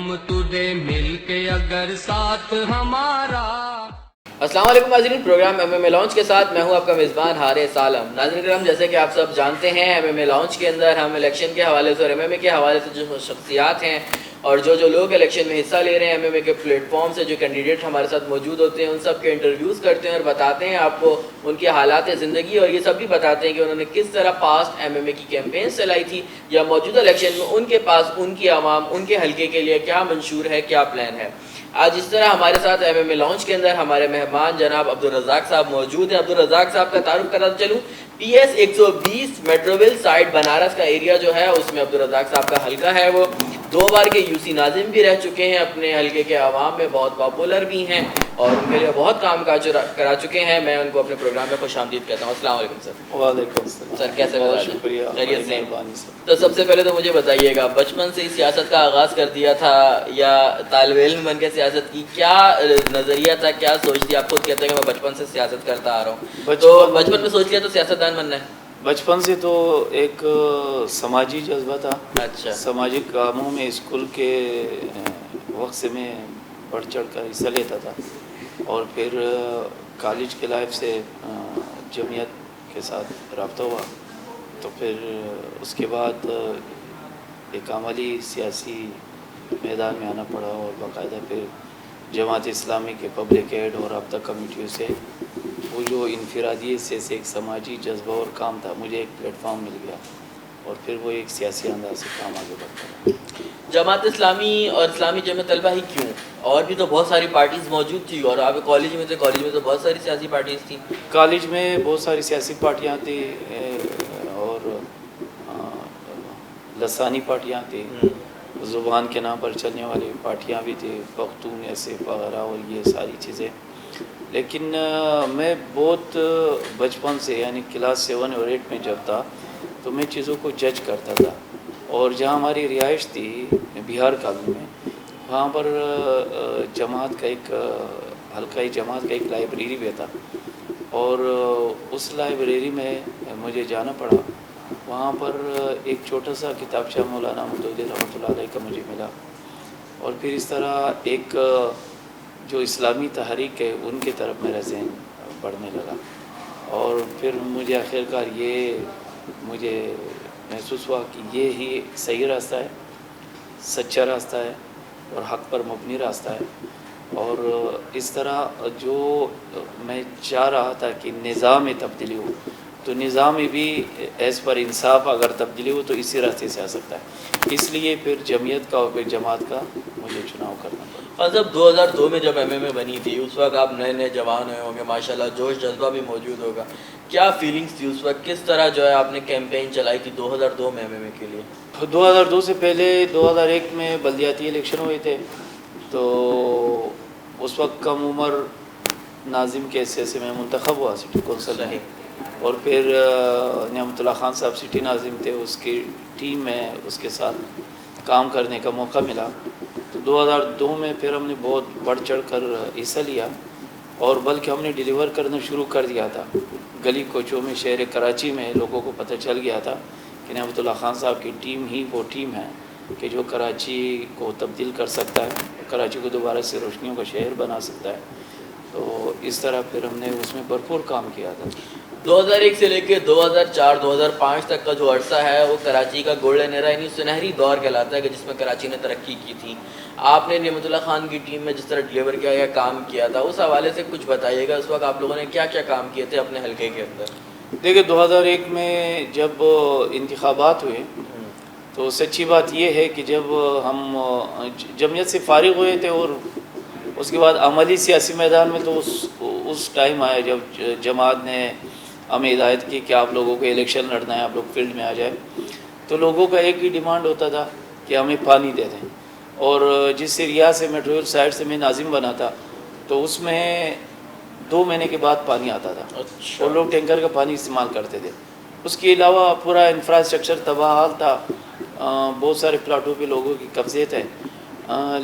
ہم تجھے مل کے اگر ساتھ ہمارا. السلام علیکم ناظرین، پروگرام ایم ایم اے لانچ کے ساتھ میں ہوں آپ کا میزبان حارث عالم. ناظرین کرام، جیسے کہ آپ سب جانتے ہیں ایم ایم اے لانچ کے اندر ہم الیکشن کے حوالے سے اور ایم ایم اے کے حوالے سے جو شخصیات ہیں اور جو لوگ الیکشن میں حصہ لے رہے ہیں ایم ایم اے کے پلیٹ فارم سے، جو کینڈیڈیٹ ہمارے ساتھ موجود ہوتے ہیں، ان سب کے انٹرویوز کرتے ہیں اور بتاتے ہیں آپ کو ان کے حالات زندگی، اور یہ سب بھی بتاتے ہیں کہ انہوں نے کس طرح پاسٹ ایم ایم اے کی کیمپین چلائی تھی یا موجودہ الیکشن میں ان کے پاس ان کی عوام، ان کے حلقے کے لیے کیا منشور ہے، کیا پلان ہے. آج اس طرح ہمارے ساتھ ایم ایم اے لانچ کے اندر ہمارے مہمان جناب عبدالرزاق صاحب موجود ہیں. عبدالرزاق صاحب کا تعارف کراتا چلوں. پی ایس 120 میٹروول سائٹ بنارس کا ایریا جو ہے اس میں عبدالرزاق صاحب کا حلقہ ہے. وہ 2 بار کے یو سی ناظم بھی رہ چکے ہیں، اپنے حلقے کے عوام میں بہت پاپولر بھی ہیں اور ان کے لیے بہت کام کاج کرا چکے ہیں. میں ان کو اپنے پروگرام میں خوش آمدید کہتا ہوں. السلام علیکم سر. وعلیکم السلام سر کیسے بہت شکریہ. خیریت سے؟ تو سب سے پہلے تو مجھے بتائیے گا، بچپن سے سیاست کا آغاز کر دیا تھا یا طالب علم بن کے سیاست کی؟ کیا نظریہ تھا، کیا سوچ تھی؟ آپ خود کہتے ہیں کہ میں بچپن سے سیاست کرتا آ رہا ہوں، تو بچپن میں سوچ لیا تو سیاستدان بننا ہے؟ بچپن سے تو ایک سماجی جذبہ تھا. اچھا. سماجی کاموں میں اسکول کے وقت سے میں بڑھ چڑھ کر حصہ لیتا تھا، اور پھر کالج کے لائف سے جمعیت کے ساتھ رابطہ ہوا، تو پھر اس کے بعد ایک عملی سیاسی میدان میں آنا پڑا، اور باقاعدہ پھر جماعت اسلامی کے پبلک ایڈ اور رابطہ کمیٹیوں سے وہ جو انفرادیت سے ایک سماجی جذبہ اور کام تھا، مجھے ایک پلیٹ فارم مل گیا، اور پھر وہ ایک سیاسی انداز سے کام آگے بڑھتا رہا. جماعت اسلامی اور اسلامی جمع طلبہ ہی کیوں؟ اور بھی تو بہت ساری پارٹیز موجود تھی، اور آپ کالج میں تھے، کالج میں تو بہت ساری سیاسی پارٹیز تھیں. کالج میں بہت ساری سیاسی پارٹیاں تھیں اور لسانی پارٹیاں تھیں، زبان کے نام پر چلنے والی پارٹیاں بھی تھیں، پختون ایسے وغیرہ اور یہ ساری چیزیں. لیکن میں بہت بچپن سے، یعنی کلاس 7 اور 8 میں جب تھا تو میں چیزوں کو جج کرتا تھا. اور جہاں ہماری رہائش تھی بہار کالج میں، وہاں پر جماعت کا ایک حلقائی جماعت کا ایک لائبریری بھی تھا، اور اس لائبریری میں مجھے جانا پڑا. وہاں پر ایک چھوٹا سا کتابچہ مولانا مودودی رحمۃ اللہ علیہ کا مجھے ملا، اور پھر اس طرح ایک جو اسلامی تحریک ہے ان کی طرف میرا ذہن بڑھنے لگا، اور پھر مجھے آخرکار یہ مجھے محسوس ہوا کہ یہ ہی صحیح راستہ ہے، سچا راستہ ہے اور حق پر مبنی راستہ ہے. اور اس طرح جو میں چاہ رہا تھا کہ نظام میں تبدیلی ہو، تو نظام میں بھی ایز پر انصاف اگر تبدیلی ہو تو اسی راستے سے آ سکتا ہے. اس لیے پھر جمعیت کا اور پھر جماعت کا مجھے چناؤ کرنا پڑا. اور جب 2002 میں جب ایم ایم اے بنی تھی، اس وقت آپ نئے نئے جوان ہوئے ہوں گے، ماشاءاللہ جوش جذبہ بھی موجود ہوگا. کیا فیلنگس تھی اس وقت؟ کس طرح جو ہے آپ نے کیمپین چلائی تھی 2002 میں ایم ایم اے کے لیے؟ 2002 سے پہلے 2001 میں بلدیاتی الیکشن ہوئے تھے، تو اس وقت کم عمر ناظم کے حیثیت سے میں منتخب ہوا سٹی کونسل میں، اور پھر نعمت اللہ خان صاحب سٹی ناظم تھے، اس کی ٹیم میں اس کے ساتھ کام کرنے کا موقع ملا. تو 2002 میں پھر ہم نے بہت بڑھ چڑھ کر حصہ لیا، اور بلکہ ہم نے ڈیلیور کرنا شروع کر دیا تھا. گلی کوچوں میں شہر کراچی میں لوگوں کو پتہ چل گیا تھا کہ نعمت اللہ خان صاحب کی ٹیم ہی وہ ٹیم ہے کہ جو کراچی کو تبدیل کر سکتا ہے، کراچی کو دوبارہ سے روشنیوں کا شہر بنا سکتا ہے. تو اس طرح پھر ہم نے اس میں بھرپور کام کیا تھا. 2001 سے لے کے 2004-2005 تک کا جو عرصہ ہے وہ کراچی کا گولڈن ایرا، یعنی سنہری دور کہلاتا ہے کہ جس میں کراچی نے ترقی کی تھی. آپ نے نعمت اللہ خان کی ٹیم میں جس طرح ڈلیور کیا یا کام کیا تھا، اس حوالے سے کچھ بتائیے گا. اس وقت آپ لوگوں نے کیا کیا کام کیے تھے اپنے حلقے کے اندر؟ دیکھیں 2001 میں جب انتخابات ہوئے تو سچی بات یہ ہے کہ جب ہم جمعیت سے فارغ ہوئے تھے اور اس کے بعد عملی سیاسی میدان میں، تو اس ٹائم آیا جب جماعت نے ہمیں ہدایت کی کہ آپ لوگوں کو الیکشن لڑنا ہے، آپ لوگ فیلڈ میں آ جائیں. تو لوگوں کا ایک ہی ڈیمانڈ ہوتا تھا کہ ہمیں پانی دے دیں. اور جس ایریا سے میٹرول سائڈ سے میں ناظم بنا تھا تو اس میں 2 مہینے کے بعد پانی آتا تھا، اور لوگ ٹینکر کا پانی استعمال کرتے تھے. اس کے علاوہ پورا انفراسٹرکچر تباہ حال تھا، بہت سارے پلاٹوں پہ لوگوں کے قبضے تھے.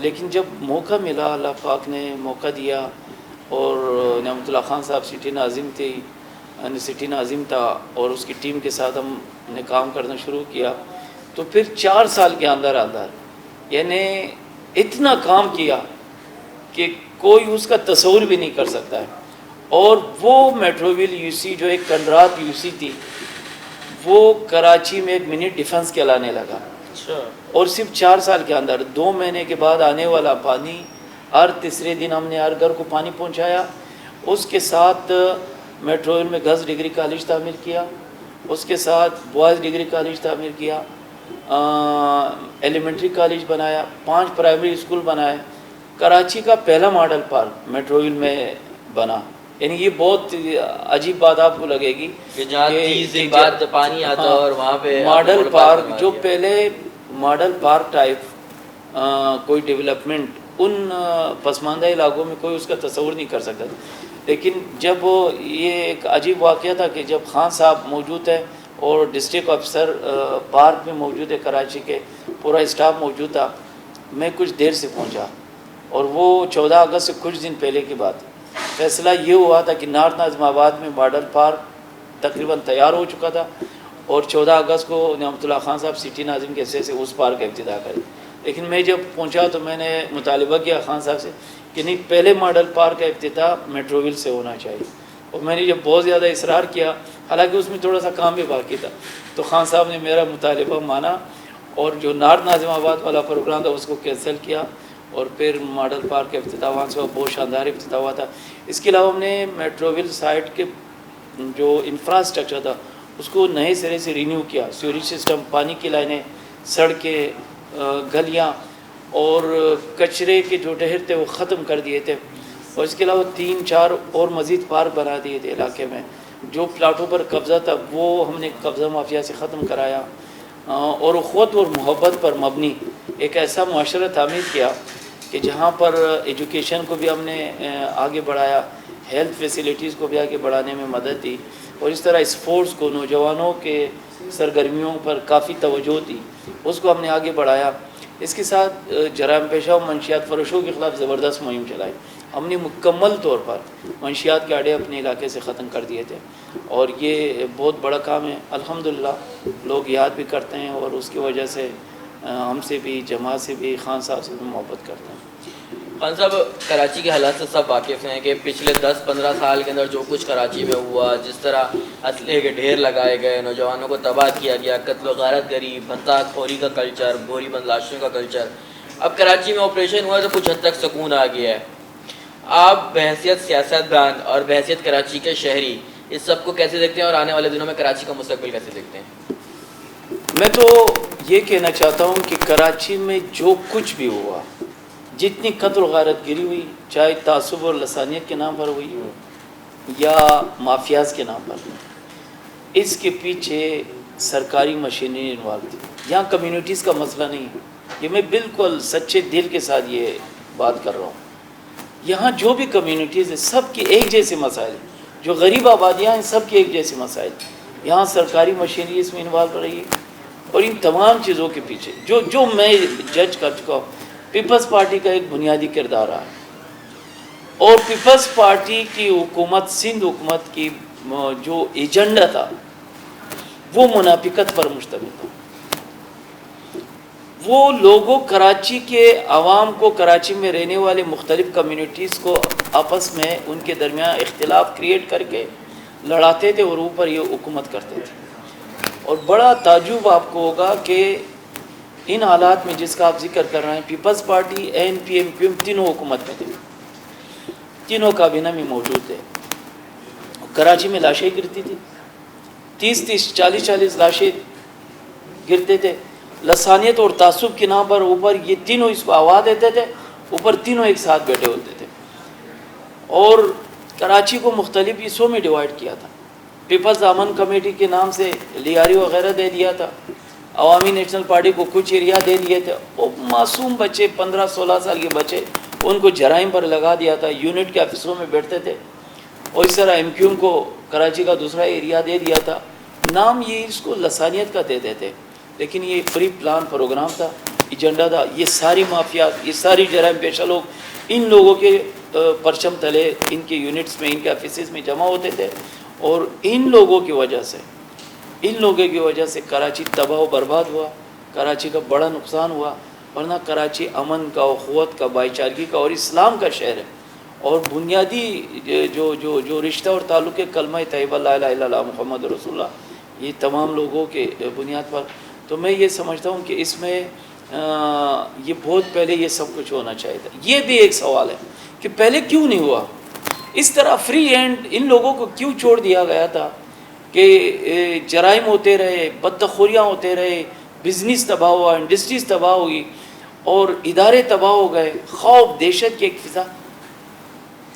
لیکن جب موقع ملا، اللہ پاک نے موقع دیا، اور نعمت اللہ خان صاحب سٹی ناظم تھے، سٹی ناظم تھا، اور اس کی ٹیم کے ساتھ ہم نے کام کرنا شروع کیا. تو پھر 4 سال کے اندر یعنی اتنا کام کیا کہ کوئی اس کا تصور بھی نہیں کر سکتا ہے. اور وہ میٹروویل یو سی جو ایک کنڈرات یو سی تھی وہ کراچی میں ایک منی ڈیفنس کہلانے لگا. اور صرف 4 سال کے اندر 2 مہینے کے بعد آنے والا پانی ہر تیسرے دن ہم نے ہر گھر کو پانی پہنچایا. اس کے ساتھ میٹروویل میں گرلز ڈگری کالج تعمیر کیا, اس کے ساتھ بوائز ڈگری کالج تعمیر کیا, ایلیمنٹری کالج بنایا, 5 پرائمری اسکول بنائے. کراچی کا پہلا ماڈل پارک میٹروویل میں بنا. یعنی یہ بہت عجیب بات آپ کو لگے گی کہ جہاں 30 دن بعد پانی آتا اور وہاں پہ ماڈل پارک, جو پہلے ماڈل پارک ٹائپ کوئی ڈیولپمنٹ ان پسماندہ علاقوں میں کوئی اس کا تصور نہیں کر سکتا تھا. لیکن جب یہ ایک عجیب واقعہ تھا کہ جب خان صاحب موجود ہے اور ڈسٹرکٹ آفیسر پارک میں موجود ہے کراچی کے, پورا اسٹاف موجود تھا, میں کچھ دیر سے پہنچا اور وہ 14 اگست سے کچھ دن پہلے کی بات ہے. فیصلہ یہ ہوا تھا کہ نارتھ ناظم آباد میں ماڈل پارک تقریباً تیار ہو چکا تھا اور 14 اگست کو نعمت اللہ خان صاحب سٹی ناظم کے حصے سے اس پارک کا افتتاح کرے. لیکن میں جب پہنچا تو میں نے مطالبہ کیا خان صاحب سے کہ نہیں, پہلے ماڈل پارک کا افتتاح میٹروویل سے ہونا چاہیے. اور میں نے جب بہت زیادہ اصرار کیا, حالانکہ اس میں تھوڑا سا کام بھی باقی تھا, تو خان صاحب نے میرا مطالبہ مانا اور جو نارتھ ناظم آباد والا پروگرام تھا اس کو کینسل کیا اور پھر ماڈل پارک کا افتتاح وہاں سے بہت شاندار افتتاح ہوا تھا. اس کے علاوہ ہم نے میٹروویل سائٹ کے جو انفراسٹرکچر تھا اس کو نئے سرے سے رینیو کیا. سیوریج سسٹم, پانی کی لائنیں, سڑکیں, گلیاں اور کچرے کے جو ڈھیر تھے وہ ختم کر دیے تھے. اور اس کے علاوہ 3-4 اور مزید پارک بنا دیے تھے علاقے میں. جو پلاٹوں پر قبضہ تھا وہ ہم نے قبضہ مافیا سے ختم کرایا اور اخوت اور محبت پر مبنی ایک ایسا معاشرہ تعمیر کیا کہ جہاں پر ایجوکیشن کو بھی ہم نے آگے بڑھایا, ہیلتھ فیسیلیٹیز کو بھی آگے بڑھانے میں مدد دی, اور اس طرح اسپورٹس کو, نوجوانوں کے سرگرمیوں پر کافی توجہ دی, اس کو ہم نے آگے بڑھایا. اس کے ساتھ جرائم پیشہ و منشیات فروشوں کے خلاف زبردست مہم چلائی. ہم نے مکمل طور پر منشیات کے آڑے اپنے علاقے سے ختم کر دیے تھے اور یہ بہت بڑا کام ہے. الحمدللہ لوگ یاد بھی کرتے ہیں اور اس کی وجہ سے ہم سے بھی, جماعت سے بھی, خان صاحب سے بھی محبت کرتے ہیں. خان صاحب, کراچی کے حالات سے سب واقف ہیں کہ پچھلے 10-15 سال کے اندر جو کچھ کراچی میں ہوا, جس طرح اسلحے کے ڈھیر لگائے گئے, نوجوانوں کو تباہ کیا گیا, قتل و غارت گری, بھنتا خوری کا کلچر, بھوری بند لاشوں کا کلچر. اب کراچی میں آپریشن ہوا تو کچھ حد تک سکون آ گیا ہے. آپ بحیثیت سیاستدان اور بحیثیت کراچی کے شہری اس سب کو کیسے دیکھتے ہیں اور آنے والے دنوں میں کراچی کا مستقبل کیسے دیکھتے ہیں؟ میں تو یہ کہنا چاہتا ہوں کہ کراچی میں جو کچھ بھی ہوا, جتنی قتل و غارت گری ہوئی, چاہے تعصب اور لسانیت کے نام پر ہوئی یا مافیاز کے نام پر, اس کے پیچھے سرکاری مشینری انوالو تھی. یہاں کمیونٹیز کا مسئلہ نہیں ہے, یہ میں بالکل سچے دل کے ساتھ یہ بات کر رہا ہوں. یہاں جو بھی کمیونٹیز ہیں سب کے ایک جیسے مسائل, جو غریب آبادیاں ہیں سب کے ایک جیسے مسائل. یہاں سرکاری مشینری اس میں انوالو رہی ہے اور ان تمام چیزوں کے پیچھے جو میں جج کر چکا ہوں, پیپلز پارٹی کا ایک بنیادی کردار رہا ہے. اور پیپلز پارٹی کی حکومت, سندھ حکومت کی جو ایجنڈا تھا وہ منافقت پر مشتمل تھا. وہ لوگوں, کراچی کے عوام کو, کراچی میں رہنے والے مختلف کمیونٹیز کو آپس میں ان کے درمیان اختلاف کریٹ کر کے لڑاتے تھے اور اوپر یہ حکومت کرتے تھے. اور بڑا تعجب آپ کو ہوگا کہ ان حالات میں جس کا آپ ذکر کر رہے ہیں, Peoples Party, N P, M P M تینوں حکومت میں تھے, تینوں کابینہ میں موجود تھے. کراچی میں لاشیں گرتی تھی, 30-30, 40-40 لاشیں گرتے تھے. لسانیت اور تعصب کے نام پر اوپر یہ تینوں اس کو آواز دیتے تھے, اوپر تینوں ایک ساتھ بیٹھے ہوتے تھے. اور کراچی کو مختلف حصوں میں ڈیوائیڈ کیا تھا. پیپلز امن کمیٹی کے نام سے لیاری وغیرہ دے دیا تھا, عوامی نیشنل پارٹی کو کچھ ایریا دے دیے تھے. وہ معصوم بچے, 15-16 سال کے بچے, ان کو جرائم پر لگا دیا تھا, یونٹ کے آفسوں میں بیٹھتے تھے. اور اس طرح ایم کیو ایم کو کراچی کا دوسرا ایریا دے دیا تھا. نام یہ اس کو لسانیت کا دیتے تھے, لیکن یہ فری پلان پروگرام تھا, ایجنڈا تھا. یہ ساری مافیات, یہ ساری جرائم پیشہ لوگ ان لوگوں کے پرچم تلے, ان کے یونٹس میں, ان کے آفیسز میں جمع ہوتے تھے. اور ان لوگوں کی وجہ سے کراچی تباہ و برباد ہوا, کراچی کا بڑا نقصان ہوا. ورنہ کراچی امن کا، اخوت کا، بھائی چارگی کا اور اسلام کا شہر ہے، اور بنیادی جو رشتہ اور تعلق ہے کلمہ طیبہ لا الہ الا اللہ محمد رسول اللہ، یہ تمام لوگوں کے بنیاد پر. تو میں یہ سمجھتا ہوں کہ اس میں یہ بہت پہلے یہ سب کچھ ہونا چاہیے تھا. یہ بھی ایک سوال ہے کہ پہلے کیوں نہیں ہوا؟ اس طرح فری ہینڈ ان لوگوں کو کیوں چھوڑ دیا گیا تھا کہ جرائم ہوتے رہے، بدخوریاں ہوتے رہے، بزنس تباہ ہوا، انڈسٹریز تباہ ہوئی اور ادارے تباہ ہو گئے، خوف دہشت کی ایک فضا.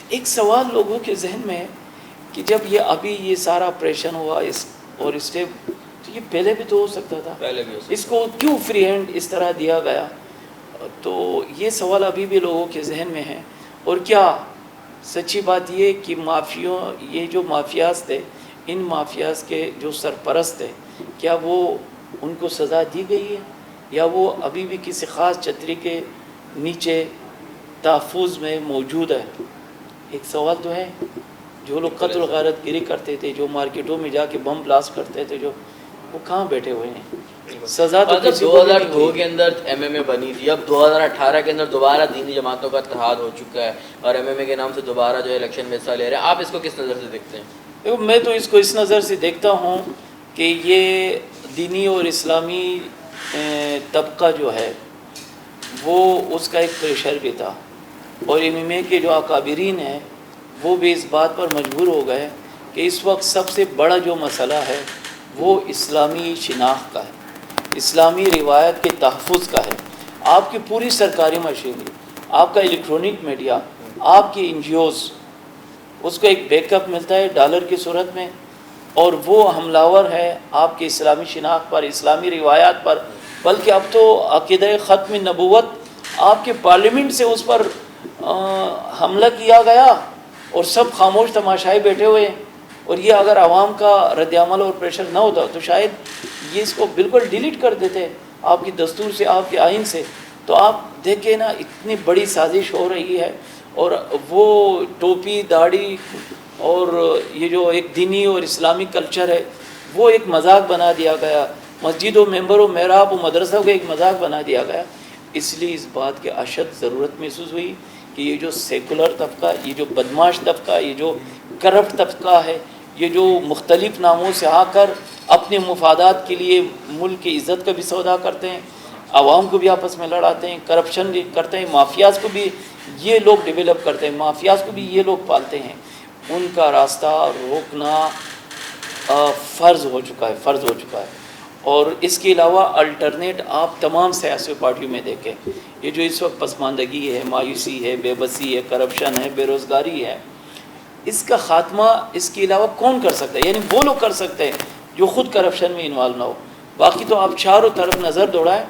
ایک سوال لوگوں کے ذہن میں ہے کہ جب یہ ابھی یہ سارا آپریشن ہوا اور اسٹیپ، تو یہ پہلے بھی تو ہو سکتا تھا، پہلے بھی ہو سکتا. اس کو کیوں فری ہینڈ اس طرح دیا گیا؟ تو یہ سوال ابھی بھی لوگوں کے ذہن میں ہے. اور کیا سچی بات یہ کہ یہ جو مافیاز تھے، ان مافیاز کے جو سرپرست تھے، کیا وہ ان کو سزا دی گئی ہے یا وہ ابھی بھی کسی خاص چھتری کے نیچے تحفظ میں موجود ہے؟ ایک سوال تو ہے. جو لوگ قتل و غارت گری کرتے تھے، جو مارکیٹوں میں جا کے بم بلاسٹ کرتے تھے، وہ کہاں بیٹھے ہوئے ہیں؟ سزا تو کسی کو نہیں 2002 ہوئی. کے اندر ایم ایم اے بنی تھی، اب 2018 کے اندر دوبارہ دینی جماعتوں کا اتحاد ہو چکا ہے اور ایم ایم اے کے نام سے دوبارہ جو الیکشن میں حصہ لے رہے ہیں. آپ اس کو کس نظر سے دیکھتے ہیں؟ دیکھو، میں تو اس کو اس نظر سے دیکھتا ہوں کہ یہ دینی اور اسلامی طبقہ جو ہے وہ اس کا ایک پریشر بھی تھا، اور ایم ایم اے کے جو اکابرین ہیں وہ بھی اس بات پر مجبور ہو گئے کہ اس وقت سب سے بڑا جو مسئلہ ہے وہ اسلامی شناخت کا ہے، اسلامی روایت کے تحفظ کا ہے. آپ کی پوری سرکاری مشینری، آپ کا الیکٹرانک میڈیا، آپ کی این جی اوز، اس کو ایک بیک اپ ملتا ہے ڈالر کی صورت میں، اور وہ حملہ ہے آپ کی اسلامی شناخت پر، اسلامی روایات پر. بلکہ اب تو عقیدہ ختم نبوت آپ کے پارلیمنٹ سے اس پر حملہ کیا گیا اور سب خاموش تماشائی بیٹھے ہوئے ہیں. اور یہ اگر عوام کا رد عمل اور پریشر نہ ہوتا تو شاید یہ اس کو بالکل ڈیلیٹ کر دیتے آپ کی دستور سے، آپ کے آئین سے. تو آپ دیکھیں نا، اتنی بڑی سازش ہو رہی ہے، اور وہ ٹوپی داڑھی اور یہ جو ایک دینی اور اسلامی کلچر ہے وہ ایک مذاق بنا دیا گیا، مسجد و ممبر و محراب و مدرسہ کو ایک مذاق بنا دیا گیا. اس لیے اس بات کی اشد ضرورت محسوس ہوئی کہ یہ جو سیکولر طبقہ، یہ جو بدماش طبقہ، یہ جو کرپٹ طبقہ ہے، یہ جو مختلف ناموں سے آ کر اپنے مفادات کے لیے ملک کی عزت کا بھی سودا کرتے ہیں، عوام کو بھی آپس میں لڑاتے ہیں، کرپشن بھی کرتے ہیں، مافیاز کو بھی یہ لوگ ڈیولپ کرتے ہیں، مافیاز کو بھی یہ لوگ پالتے ہیں، ان کا راستہ روکنا فرض ہو چکا ہے. اور اس کے علاوہ الٹرنیٹ آپ تمام سیاسی پارٹیوں میں دیکھیں، یہ جو اس وقت پسماندگی ہے، مایوسی ہے، بے بسی ہے، کرپشن ہے، بے روزگاری ہے، اس کا خاتمہ اس کے علاوہ کون کر سکتا ہے؟ یعنی وہ لوگ کر سکتے ہیں جو خود کرپشن میں انوالو نہ ہو. باقی تو آپ چاروں طرف نظر دوڑائیں،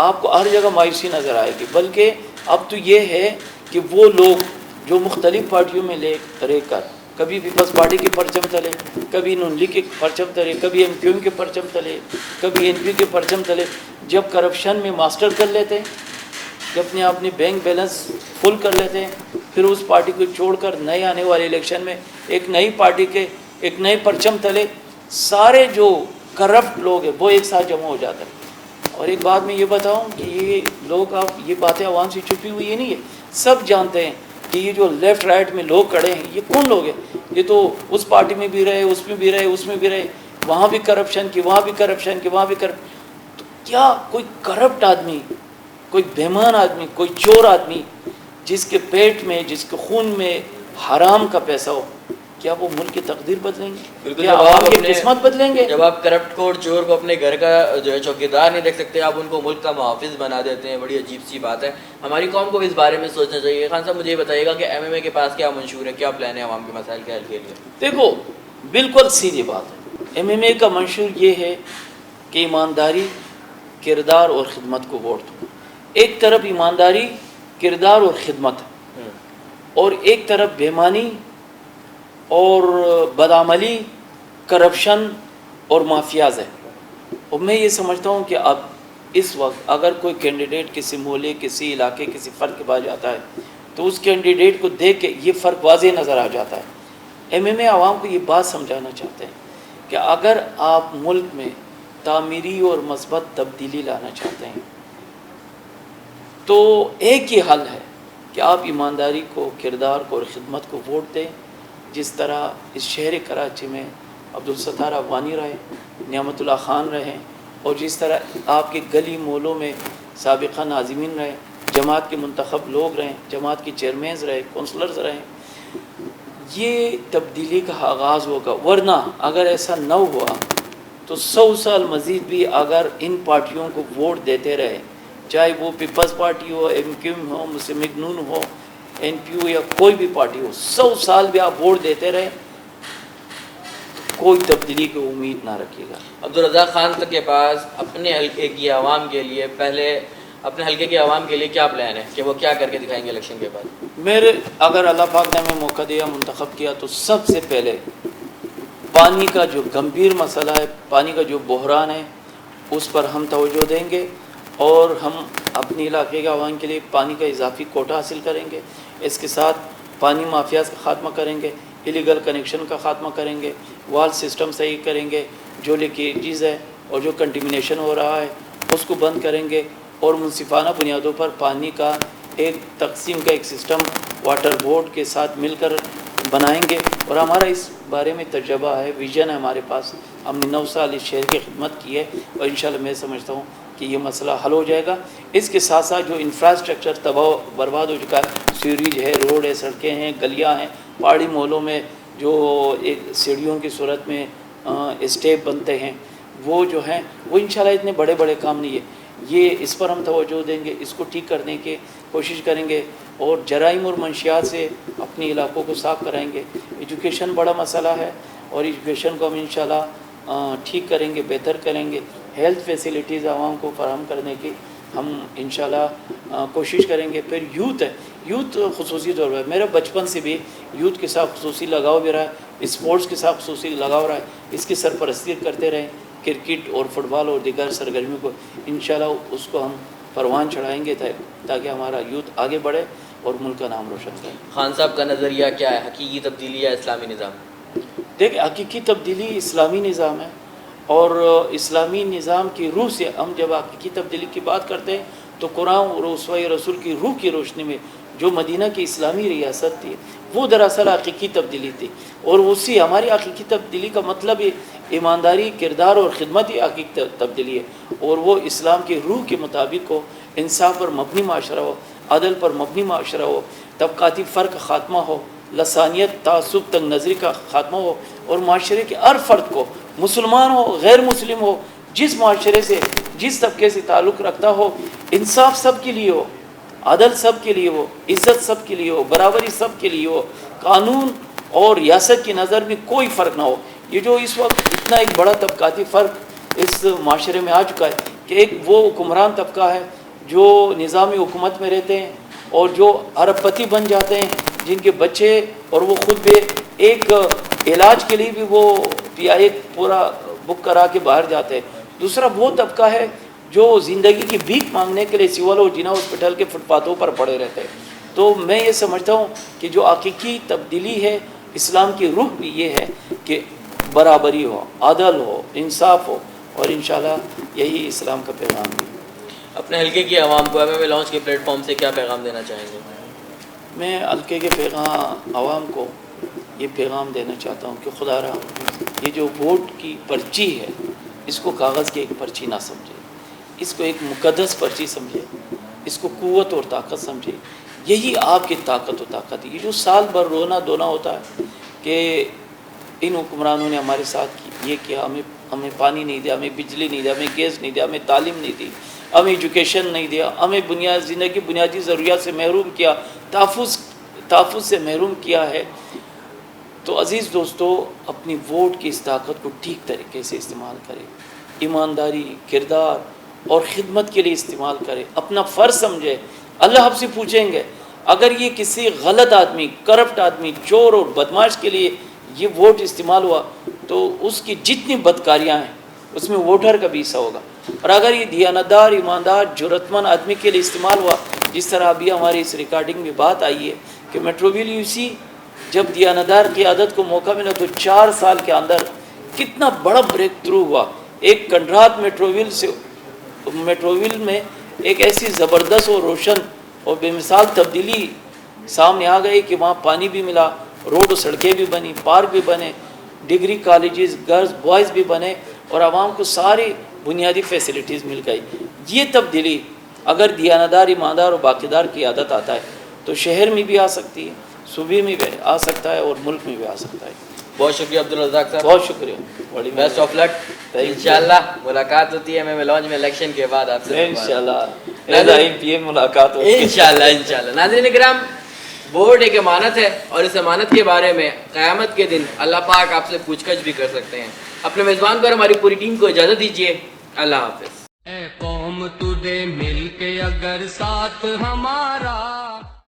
آپ کو ہر جگہ مایوسی نظر آئے گی. بلکہ اب تو یہ ہے کہ وہ لوگ جو مختلف پارٹیوں میں رہ کر، کبھی پیپلز پارٹی کے پرچم تلے، کبھی نون لیگ کے پرچم تلے، کبھی ایم کیو ایم کے پرچم تلے، کبھی این پی کے پرچم تلے، جب کرپشن میں ماسٹر کر لیتے ہیں، جب اپنے بینک بیلنس فل کر لیتے ہیں، پھر اس پارٹی کو چھوڑ کر نئے آنے والے الیکشن میں ایک نئی پارٹی کے ایک نئے پرچم تلے سارے جو کرپٹ لوگ ہیں وہ ایک ساتھ جمع ہو جاتے ہیں. اور ایک بات میں یہ بتاؤں کہ یہ لوگ، اب یہ باتیں عوام سے چھپی ہوئی نہیں ہے، سب جانتے ہیں کہ یہ جو لیفٹ رائٹ میں لوگ کھڑے ہیں یہ کون لوگ ہیں. یہ تو اس پارٹی میں بھی رہے، اس میں بھی رہے، اس میں بھی رہے، وہاں بھی کرپشن کی، وہاں بھی کرپشن کی، وہاں بھی تو کیا کوئی کرپٹ آدمی، کوئی بےمان آدمی، کوئی چور آدمی جس کے پیٹ میں، جس کے خون میں حرام کا پیسہ ہو، کیا وہ ملک کی تقدیر بدلیں گے؟ کیا عوام کی قسمت بدلیں گے؟ جب آپ کرپٹ کو اور چور کو اپنے گھر کا جو ہے چوکیدار نہیں دیکھ سکتے، آپ ان کو ملک کا محافظ بنا دیتے ہیں. بڑی عجیب سی بات ہے. ہماری قوم کو بھی اس بارے میں سوچنا چاہیے. خان صاحب مجھے یہ بتائیے گا کہ ایم ایم اے کے پاس کیا منشور ہے، کیا پلان ہے عوام کے مسائل کے حل کے لیے؟ دیکھو، بالکل سیدھی بات ہے. ایم ایم اے کا منشور یہ ہے کہ ایمانداری، کردار اور خدمت کو ووٹ دو. ایک طرف ایمانداری، کردار اور خدمت، اور ایک طرف بےمانی اور بدعملی، کرپشن اور مافیاز ہے. اور میں یہ سمجھتا ہوں کہ اب اس وقت اگر کوئی کینڈیڈیٹ کسی محلے، کسی علاقے، کسی فرد کے پاس جاتا ہے تو اس کینڈیڈیٹ کو دیکھ کے یہ فرق واضح نظر آ جاتا ہے. ایم ایم اے عوام کو یہ بات سمجھانا چاہتے ہیں کہ اگر آپ ملک میں تعمیری اور مثبت تبدیلی لانا چاہتے ہیں تو ایک ہی حل ہے کہ آپ ایمانداری کو، کردار کو اور خدمت کو ووٹ دیں. جس طرح اس شہر کراچی میں عبدالستار افغانی رہے، نعمت اللہ خان رہے، اور جس طرح آپ کے گلی مولوں میں سابقہ ناظمین رہے، جماعت کے منتخب لوگ رہیں، جماعت کے چیئرمینز رہے، کونسلرز رہیں، یہ تبدیلی کا آغاز ہوگا. ورنہ اگر ایسا نہ ہوا تو 100 سال مزید بھی اگر ان پارٹیوں کو ووٹ دیتے رہے، چاہے وہ پیپلز پارٹی ہو، ایم کیو ایم ہو، مسلم لیگ نون ہو، این پی یو یا کوئی بھی پارٹی ہو، 100 سال بھی آپ ووٹ دیتے رہے، کوئی تبدیلی کی امید نہ رکھیے گا. عبدالرزاق خان کے پاس اپنے حلقے کی عوام کے لیے، پہلے اپنے حلقے کی عوام کے لیے کیا پلان ہے کہ وہ کیا کر کے دکھائیں گے الیکشن کے بعد؟ میرے اگر اللہ پاک نے ہمیں موقع دیا، منتخب کیا، تو سب سے پہلے پانی کا جو گمبھیر مسئلہ ہے، پانی کا جو بحران ہے، اس پر ہم توجہ دیں گے، اور ہم اپنی علاقے کے عوام کے لیے پانی کا اضافی کوٹا حاصل کریں گے. اس کے ساتھ پانی مافیاز کا خاتمہ کریں گے، ایلیگل کنیکشن کا خاتمہ کریں گے، وال سسٹم صحیح کریں گے، جو لیکیجز ہے اور جو کنٹیمنیشن ہو رہا ہے اس کو بند کریں گے، اور منصفانہ بنیادوں پر پانی کا ایک تقسیم کا ایک سسٹم واٹر بورڈ کے ساتھ مل کر بنائیں گے. اور ہمارا اس بارے میں تجربہ ہے، ویژن ہے ہمارے پاس. ہم نے 9 سال اس شہر کی خدمت کی ہے، اور انشاءاللہ میں سمجھتا ہوں کہ یہ مسئلہ حل ہو جائے گا. اس کے ساتھ ساتھ جو انفراسٹرکچر تباہ برباد ہو چکا ہے، سیوریج ہے، روڈ ہے، سڑکیں ہیں، گلیاں ہیں، پہاڑی محلوں میں جو ایک سیڑھیوں کی صورت میں اسٹیپ بنتے ہیں، وہ جو ہیں وہ انشاءاللہ اتنے بڑے بڑے کام نہیں ہے. یہ اس پر ہم توجہ دیں گے، اس کو ٹھیک کرنے کی کوشش کریں گے، اور جرائم اور منشیات سے اپنے علاقوں کو صاف کرائیں گے. ایجوکیشن بڑا مسئلہ ہے، اور ایجوکیشن کو ہم انشاءاللہ ٹھیک کریں گے، بہتر کریں گے. ہیلتھ فیسیلیٹیز عوام کو فراہم کرنے کی ہم انشاءاللہ کوشش کریں گے. پھر یوتھ ہے، یوتھ خصوصی طور پر میرا بچپن سے بھی یوتھ کے ساتھ خصوصی لگاؤ بھی رہا ہے، اسپورٹس کے ساتھ خصوصی لگاؤ رہا ہے. اس کی سرپرستی کرتے رہیں، کرکٹ اور فٹ بال اور دیگر سرگرمیوں کو انشاءاللہ اس کو ہم پروان چڑھائیں گے تاکہ ہمارا یوتھ آگے بڑھے اور ملک کا نام روشن کرے. خان صاحب کا نظریہ کیا ہے، حقیقی تبدیلی یا اسلامی نظام؟ دیکھیں، حقیقی تبدیلی اسلامی نظام ہے، اور اسلامی نظام کی روح سے ہم جب حقیقی تبدیلی کی بات کرتے ہیں تو قرآن اور اسوہ رسول کی روح کی روشنی میں جو مدینہ کی اسلامی ریاست تھی وہ دراصل حقیقی تبدیلی تھی. اور اسی ہماری حقیقی تبدیلی کا مطلب ایمانداری، کردار اور خدمت ہی حقیقی تبدیلی ہے. اور وہ اسلام کی روح کے مطابق ہو، انصاف پر مبنی معاشرہ ہو، عدل پر مبنی معاشرہ ہو، طبقاتی فرق کا خاتمہ ہو، لسانیت، تعصب، تنگ نظری کا خاتمہ ہو، اور معاشرے کے ہر فرد کو، مسلمان ہو غیر مسلم ہو، جس معاشرے سے جس طبقے سے تعلق رکھتا ہو، انصاف سب کے لیے ہو، عدل سب کے لیے ہو، عزت سب کے لیے ہو، برابری سب کے لیے ہو، قانون اور ریاست کی نظر میں کوئی فرق نہ ہو. یہ جو اس وقت اتنا ایک بڑا طبقاتی فرق اس معاشرے میں آ چکا ہے کہ ایک وہ حکمران طبقہ ہے جو نظام حکومت میں رہتے ہیں اور جو ارب پتی بن جاتے ہیں، جن کے بچے اور وہ خود بھی ایک علاج کے لیے بھی وہ پی آئی پورا بک کرا کے باہر جاتے ہیں. دوسرا وہ طبقہ ہے جو زندگی کی بھیک مانگنے کے لیے سول اور جنا ہاسپٹل کے فٹ پاتھوں پر پڑے رہتے ہیں. تو میں یہ سمجھتا ہوں کہ جو حقیقی تبدیلی ہے اسلام کی روح بھی یہ ہے کہ برابری ہو، عدل ہو، انصاف ہو، اور انشاءاللہ یہی اسلام کا پیغام ہے. اپنے حلقے کی عوام کو ایم ایم اے لانچ کے پلیٹ فارم سے کیا پیغام دینا چاہیں گے؟ میں حلقے کے عوام کو یہ پیغام دینا چاہتا ہوں کہ خدا را یہ جو ووٹ کی پرچی ہے اس کو کاغذ کی ایک پرچی نہ سمجھے، اس کو ایک مقدس پرچی سمجھے، اس کو قوت اور طاقت سمجھے. یہی آپ کی طاقت و طاقت ہے. یہ جو سال بھر رونا دھونا ہوتا ہے کہ ان حکمرانوں نے ہمارے ساتھ یہ کیا، ہمیں پانی نہیں دیا، ہمیں بجلی نہیں دیا، ہمیں گیس نہیں دیا، ہمیں تعلیم نہیں دی، ہمیں ایجوکیشن نہیں دیا، ہمیں زندگی بنیادی ضروریات سے محروم کیا، تحفظ سے محروم کیا ہے. تو عزیز دوستو، اپنی ووٹ کی اس طاقت کو ٹھیک طریقے سے استعمال کرے، ایمانداری، کردار اور خدمت کے لیے استعمال کرے، اپنا فرض سمجھے. اللہ آپ سے پوچھیں گے اگر یہ کسی غلط آدمی، کرپٹ آدمی، چور اور بدماش کے لیے یہ ووٹ استعمال ہوا تو اس کی جتنی بدکاریاں ہیں اس میں ووٹر کا بھی حصہ ہوگا. اور اگر یہ دیانتدار، ایماندار، جرأتمند آدمی کے لیے استعمال ہوا، جس طرح ابھی ہماری اس ریکارڈنگ میں بات آئی ہے کہ میٹروویل یو سی جب دیانتدار قیادت کو موقع ملا تو 4 سال کے اندر کتنا بڑا بریک تھرو ہوا. ایک کنڈرات میٹروویل میں ایک ایسی زبردست اور روشن اور بے مثال تبدیلی سامنے آ گئی کہ وہاں پانی بھی ملا، روڈ و سڑکیں بھی بنی، پارک بھی بنے، ڈگری کالجز گرلز بوائز بھی بنے اور عوام کو ساری بنیادی فیسلٹیز مل گئی۔ یہ تبدیلی اگر دیانتدار، ایماندار اور باقیدار کی عادت آتا ہے تو شہر میں بھی آ سکتی ہے، صوبے میں بھی آ سکتا ہے اور ملک میں بھی آ سکتا ہے۔ بہت شکریہ عبدالرزاق صاحب، بہت شکریہ، بڑی بیسٹ آف لک۔ انشاءاللہ ملاقات ہوتی ہے میں لانچ میں الیکشن کے بعد آپ سے انشاءاللہ پی ایم ملاقات ہوگی انشاءاللہ۔ ناظرین اکرام، ووٹ ایک امانت ہے اور اس امانت کے بارے میں قیامت کے دن اللہ پاک آپ سے پوچھ گچھ بھی کر سکتے ہیں۔ اپنے میزبان کو اور ہماری پوری ٹیم کو اجازت دیجیے، اللہ حافظ۔ اے قوم تو دے مل کے اگر ساتھ ہمارا